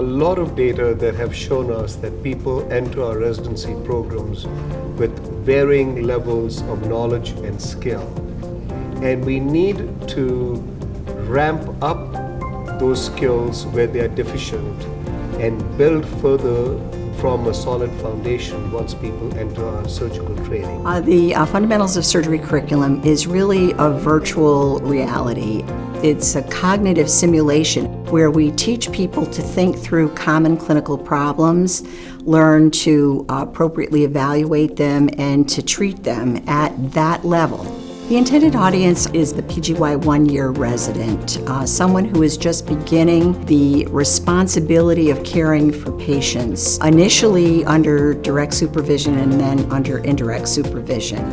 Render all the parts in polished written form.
lot of data that have shown us that people enter our residency programs with varying levels of knowledge and skill. And we need to ramp up those skills where they are deficient and build further from a solid foundation once people enter our surgical training. The Fundamentals of Surgery curriculum is really a virtual reality. It's a cognitive simulation where we teach people to think through common clinical problems, learn to appropriately evaluate them, and to treat them at that level. The intended audience is the PGY one-year resident, someone who is just beginning the responsibility of caring for patients, initially under direct supervision and then under indirect supervision.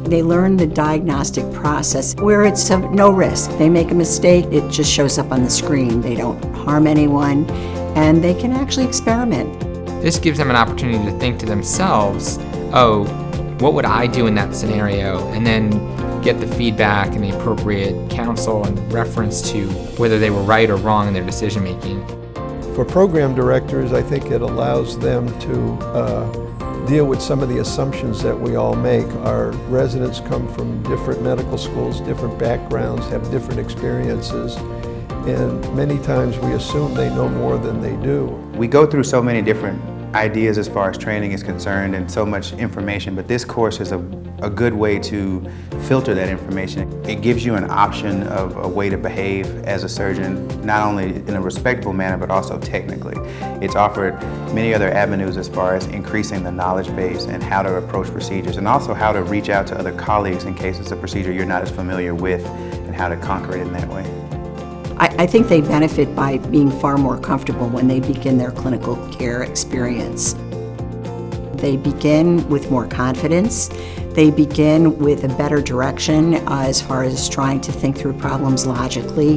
They learn the diagnostic process where it's of no risk. They make a mistake, it just shows up on the screen. They don't harm anyone, and they can actually experiment. This gives them an opportunity to think to themselves, oh, what would I do in that scenario? And then get the feedback and the appropriate counsel and reference to whether they were right or wrong in their decision making. For program directors, I think it allows them to deal with some of the assumptions that we all make. Our residents come from different medical schools, different backgrounds, have different experiences, and many times we assume they know more than they do. We go through so many different ideas as far as training is concerned and so much information, but this course is a good way to filter that information. It gives you an option of a way to behave as a surgeon, not only in a respectable manner, but also technically. It's offered many other avenues as far as increasing the knowledge base and how to approach procedures, and also how to reach out to other colleagues in case it's a procedure you're not as familiar with, and how to conquer it in that way. I think they benefit by being far more comfortable when they begin their clinical care experience. They begin with more confidence. They begin with a better direction as far as trying to think through problems logically.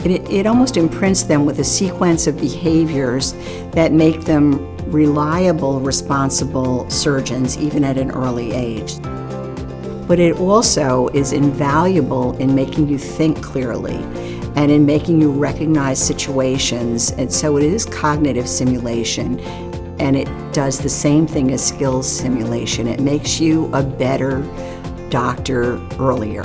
It almost imprints them with a sequence of behaviors that make them reliable, responsible surgeons even at an early age. But it also is invaluable in making you think clearly and in making you recognize situations. And so it is cognitive simulation, and it does the same thing as skills simulation. It makes you a better doctor earlier.